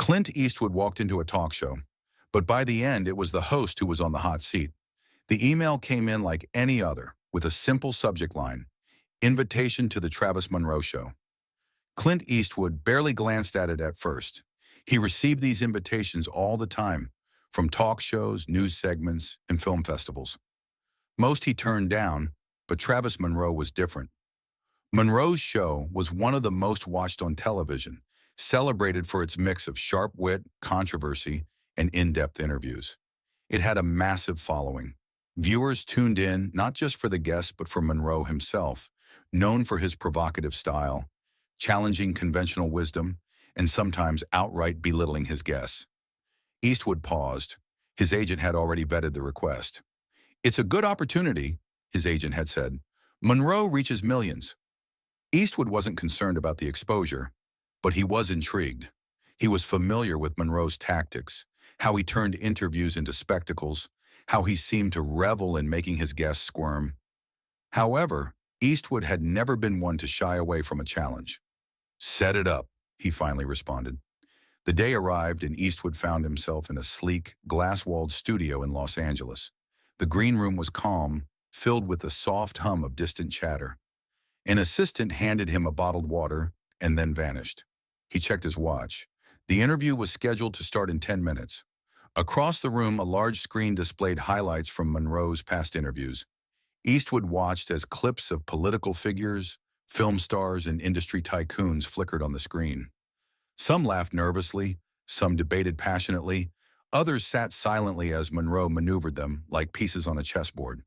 Clint Eastwood walked into a talk show, but by the end it was the host who was on the hot seat. The email came in like any other, with a simple subject line, "Invitation to the Travis Monroe Show." Clint Eastwood barely glanced at it at first. He received these invitations all the time, from talk shows, news segments, and film festivals. Most he turned down, but Travis Monroe was different. Monroe's show was one of the most watched on television, celebrated for its mix of sharp wit, controversy, and in-depth interviews. It had a massive following. Viewers tuned in not just for the guest but for Monroe himself, known for his provocative style, challenging conventional wisdom, and sometimes outright belittling his guests. Eastwood paused. His agent had already vetted the request. "It's a good opportunity," his agent had said. "Monroe reaches millions." Eastwood wasn't concerned about the exposure, but he was intrigued. He was familiar with Monroe's tactics, how he turned interviews into spectacles, how he seemed to revel in making his guests squirm. However, Eastwood had never been one to shy away from a challenge. "Set it up," he finally responded. The day arrived and Eastwood found himself in a sleek, glass-walled studio in Los Angeles. The green room was calm, filled with the soft hum of distant chatter. An assistant handed him a bottled water and then vanished. He checked his watch. The interview was scheduled to start in 10 minutes. Across the room, a large screen displayed highlights from Monroe's past interviews. Eastwood watched as clips of political figures, film stars, and industry tycoons flickered on the screen. Some laughed nervously, some debated passionately, others sat silently as Monroe maneuvered them like pieces on a chessboard.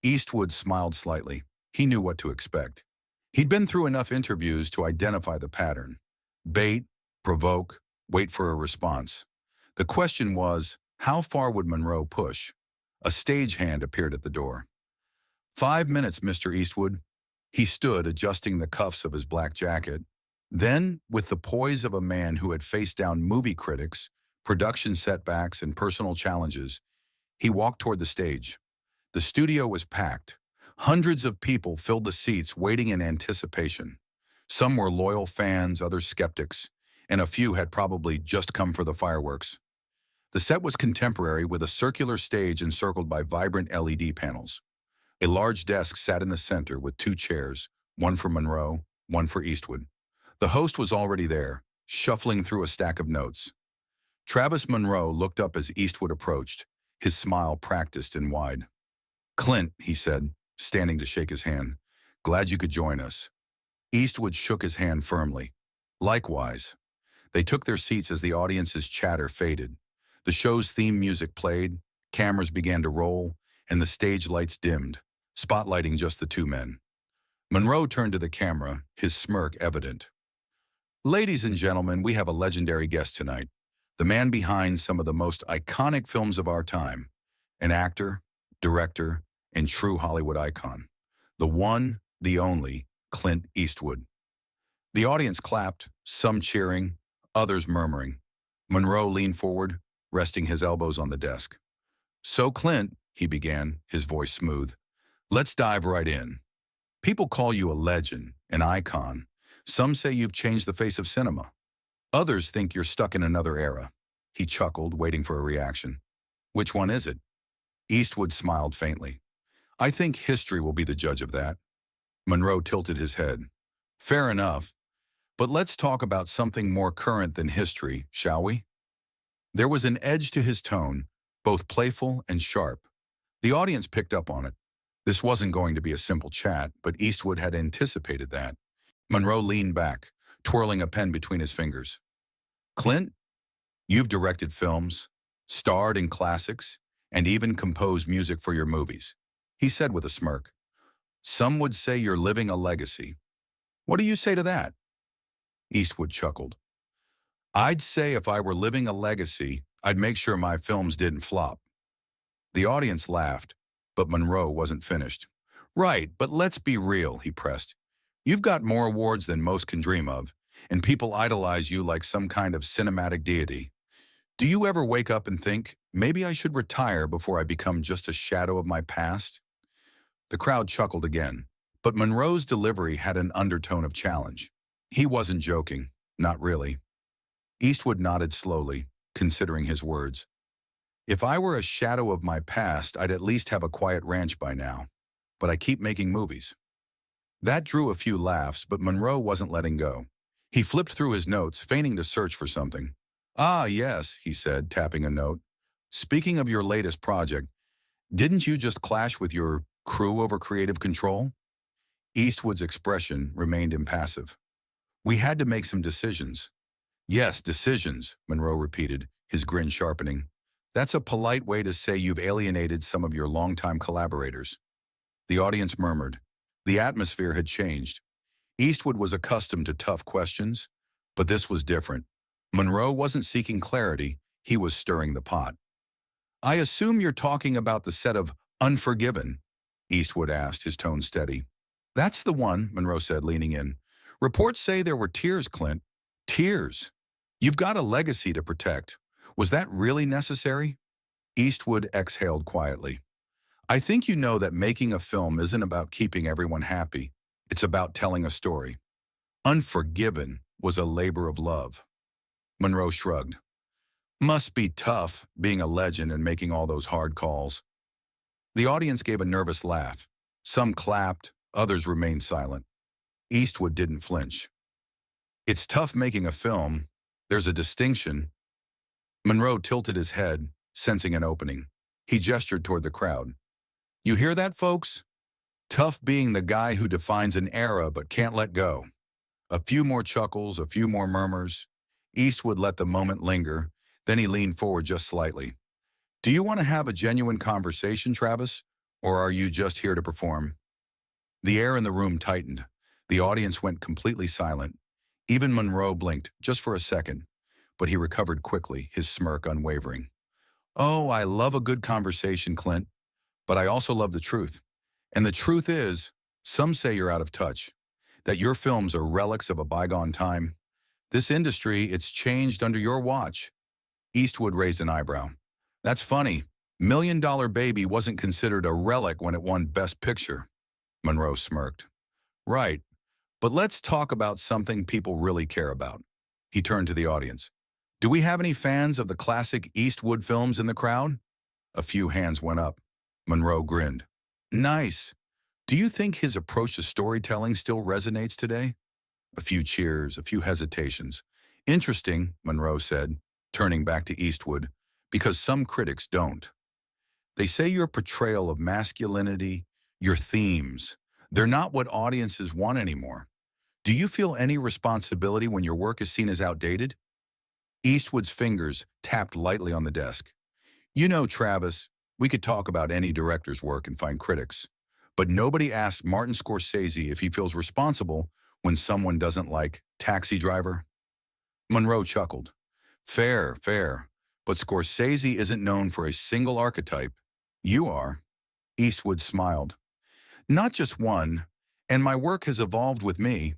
Eastwood smiled slightly. He knew what to expect. He'd been through enough interviews to identify the pattern. Bait, provoke, wait for a response. The question was, how far would Monroe push? A stagehand appeared at the door. "5 minutes, Mr. Eastwood." He stood, adjusting the cuffs of his black jacket. Then, with the poise of a man who had faced down movie critics, production setbacks, and personal challenges, he walked toward the stage. The studio was packed. Hundreds of people filled the seats, waiting in anticipation. Some were loyal fans, others skeptics, and a few had probably just come for the fireworks. The set was contemporary, with a circular stage encircled by vibrant LED panels. A large desk sat in the center with 2 chairs, one for Monroe, one for Eastwood. The host was already there, shuffling through a stack of notes. Travis Monroe looked up as Eastwood approached, his smile practiced and wide. "Clint," he said, standing to shake his hand. "Glad you could join us." Eastwood shook his hand firmly. "Likewise." They took their seats as the audience's chatter faded. The show's theme music played, cameras began to roll, and the stage lights dimmed, spotlighting just the 2 men. Monroe turned to the camera, his smirk evident. "Ladies and gentlemen, we have a legendary guest tonight, the man behind some of the most iconic films of our time, an actor, director, and true Hollywood icon. The one, the only, Clint Eastwood." The audience clapped, some cheering, others murmuring. Monroe leaned forward, resting his elbows on the desk. "So Clint," he began, his voice smooth, "let's dive right in. People call you a legend, an icon. Some say you've changed the face of cinema. Others think you're stuck in another era." He chuckled, waiting for a reaction. "Which one is it?" Eastwood smiled faintly. "I think history will be the judge of that." Monroe tilted his head. "Fair enough. But let's talk about something more current than history, shall we?" There was an edge to his tone, both playful and sharp. The audience picked up on it. This wasn't going to be a simple chat, but Eastwood had anticipated that. Monroe leaned back, twirling a pen between his fingers. "Clint, you've directed films, starred in classics, and even composed music for your movies," he said with a smirk. "Some would say you're living a legacy. What do you say to that?" Eastwood chuckled. "I'd say if I were living a legacy, I'd make sure my films didn't flop." The audience laughed, but Monroe wasn't finished. "Right, but let's be real," he pressed. "You've got more awards than most can dream of, and people idolize you like some kind of cinematic deity. Do you ever wake up and think, maybe I should retire before I become just a shadow of my past?" The crowd chuckled again, but Monroe's delivery had an undertone of challenge. He wasn't joking, not really. Eastwood nodded slowly, considering his words. If I were a shadow of my past, I'd at least have a quiet ranch by now. But I keep making movies. That drew a few laughs, but Monroe wasn't letting go. He flipped through his notes, feigning to search for something. Ah, yes, he said, tapping a note. Speaking of your latest project, didn't you just clash with your crew over creative control? Eastwood's expression remained impassive. We had to make some decisions. Yes, decisions, Monroe repeated, his grin sharpening. That's a polite way to say you've alienated some of your longtime collaborators. The audience murmured. The atmosphere had changed. Eastwood was accustomed to tough questions, but this was different. Monroe wasn't seeking clarity, he was stirring the pot. I assume you're talking about the set of Unforgiven, Eastwood asked, his tone steady. That's the one, Monroe said, leaning in. Reports say there were tears, Clint. Tears. You've got a legacy to protect. Was that really necessary? Eastwood exhaled quietly. I think you know that making a film isn't about keeping everyone happy. It's about telling a story. Unforgiven was a labor of love. Monroe shrugged. Must be tough, being a legend and making all those hard calls. The audience gave a nervous laugh. Some clapped, others remained silent. Eastwood didn't flinch. It's tough making a film. There's a distinction. Monroe tilted his head, sensing an opening. He gestured toward the crowd. You hear that, folks? Tough being the guy who defines an era but can't let go. A few more chuckles, a few more murmurs. Eastwood let the moment linger, then he leaned forward just slightly. Do you want to have a genuine conversation, Travis? Or are you just here to perform? The air in the room tightened. The audience went completely silent. Even Monroe blinked, just for a second. But he recovered quickly, his smirk unwavering. Oh, I love a good conversation, Clint. But I also love the truth. And the truth is, some say you're out of touch, that your films are relics of a bygone time. This industry, it's changed under your watch. Eastwood raised an eyebrow. That's funny. $1 Million Baby wasn't considered a relic when it won Best Picture. Monroe smirked. Right. But let's talk about something people really care about. He turned to the audience. Do we have any fans of the classic Eastwood films in the crowd? A few hands went up. Monroe grinned. Nice. Do you think his approach to storytelling still resonates today? A few cheers, a few hesitations. Interesting, Monroe said, turning back to Eastwood, because some critics don't. They say your portrayal of masculinity, your themes, they're not what audiences want anymore. Do you feel any responsibility when your work is seen as outdated? Eastwood's fingers tapped lightly on the desk. You know, Travis, we could talk about any director's work and find critics, but nobody asked Martin Scorsese if he feels responsible when someone doesn't like Taxi Driver. Monroe chuckled. Fair, fair, but Scorsese isn't known for a single archetype. You are. Eastwood smiled. Not just one, and my work has evolved with me.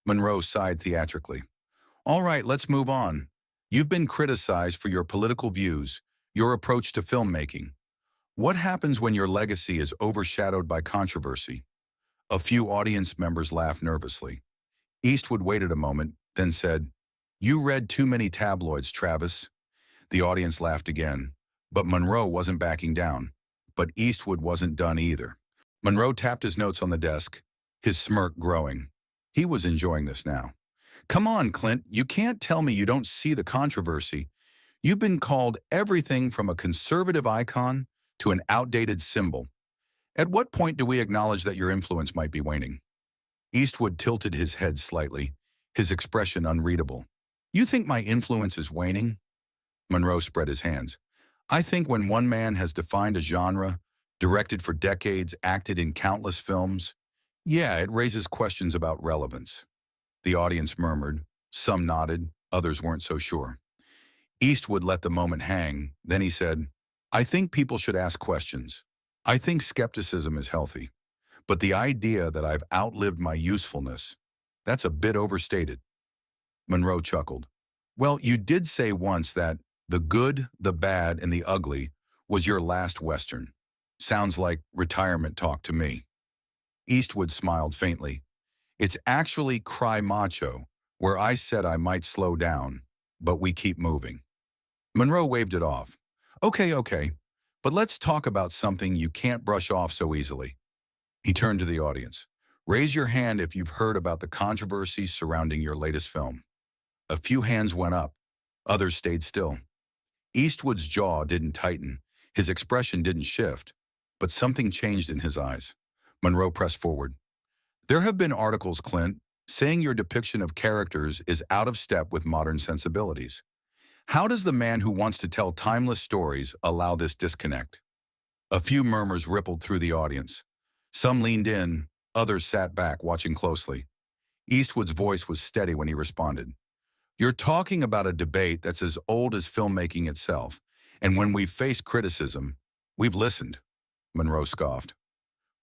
Monroe sighed theatrically. All right, let's move on. You've been criticized for your political views, your approach to filmmaking. What happens when your legacy is overshadowed by controversy? A few audience members laughed nervously. Eastwood waited a moment, then said, You read too many tabloids, Travis. The audience laughed again, but Monroe wasn't backing down. But Eastwood wasn't done either. Monroe tapped his notes on the desk, his smirk growing. He was enjoying this now. Come on, Clint, you can't tell me you don't see the controversy. You've been called everything from a conservative icon to an outdated symbol. At what point do we acknowledge that your influence might be waning? Eastwood tilted his head slightly, his expression unreadable. You think my influence is waning? Monroe spread his hands. I think when one man has defined a genre, directed for decades, acted in countless films, yeah, it raises questions about relevance. The audience murmured. Some nodded, others weren't so sure. Eastwood let the moment hang. Then he said, I think people should ask questions. I think skepticism is healthy. But the idea that I've outlived my usefulness, that's a bit overstated. Monroe chuckled. Well, you did say once that the good, the bad, and the ugly was your last Western. Sounds like retirement talk to me. Eastwood smiled faintly. It's actually Cry Macho, where I said I might slow down. but we keep moving. Monroe waved it off. Okay, but let's talk about something you can't brush off so easily. He turned to the audience. Raise your hand if you've heard about the controversy surrounding your latest film. A few hands went up. Others stayed still. Eastwood's jaw didn't tighten. His expression didn't shift. But something changed in his eyes. Monroe pressed forward. There have been articles, Clint, saying your depiction of characters is out of step with modern sensibilities. How does the man who wants to tell timeless stories allow this disconnect? A few murmurs rippled through the audience. Some leaned in, others sat back, watching closely. Eastwood's voice was steady when he responded. You're talking about a debate that's as old as filmmaking itself, and when we've faced criticism, we've listened. Monroe scoffed.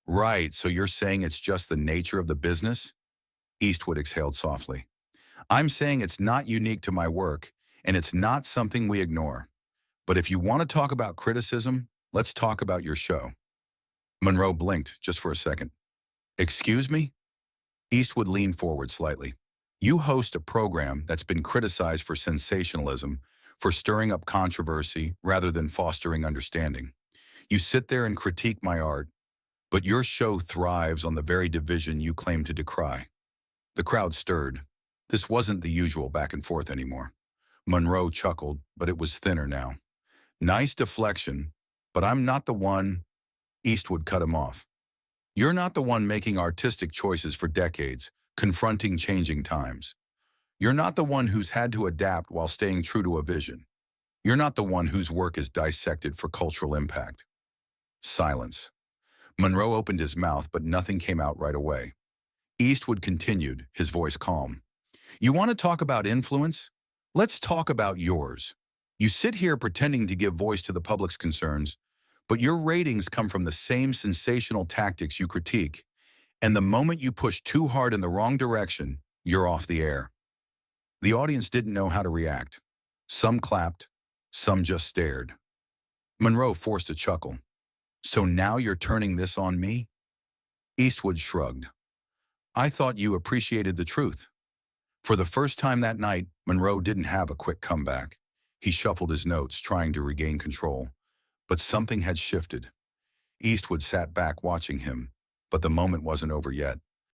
Right, so you're saying it's just the nature of the business? Eastwood exhaled softly. I'm saying it's not unique to my work, and it's not something we ignore. But if you want to talk about criticism, let's talk about your show. Monroe blinked just for a second. Excuse me? Eastwood leaned forward slightly. You host a program that's been criticized for sensationalism, for stirring up controversy rather than fostering understanding. You sit there and critique my art, but your show thrives on the very division you claim to decry. The crowd stirred. This wasn't the usual back and forth anymore. Monroe chuckled, but it was thinner now. Nice deflection, but I'm not the one. Eastwood cut him off. You're not the one making artistic choices for decades, confronting changing times. You're not the one who's had to adapt while staying true to a vision. You're not the one whose work is dissected for cultural impact. Silence. Monroe opened his mouth, but nothing came out right away. Eastwood continued, his voice calm. You want to talk about influence? Let's talk about yours. You sit here pretending to give voice to the public's concerns, but your ratings come from the same sensational tactics you critique, and the moment you push too hard in the wrong direction, you're off the air. The audience didn't know how to react. Some clapped, some just stared. Monroe forced a chuckle. So now you're turning this on me? Eastwood shrugged. I thought you appreciated the truth. For the first time that night, Monroe didn't have a quick comeback. He shuffled his notes, trying to regain control. But something had shifted. Eastwood sat back watching him, but the moment wasn't over yet.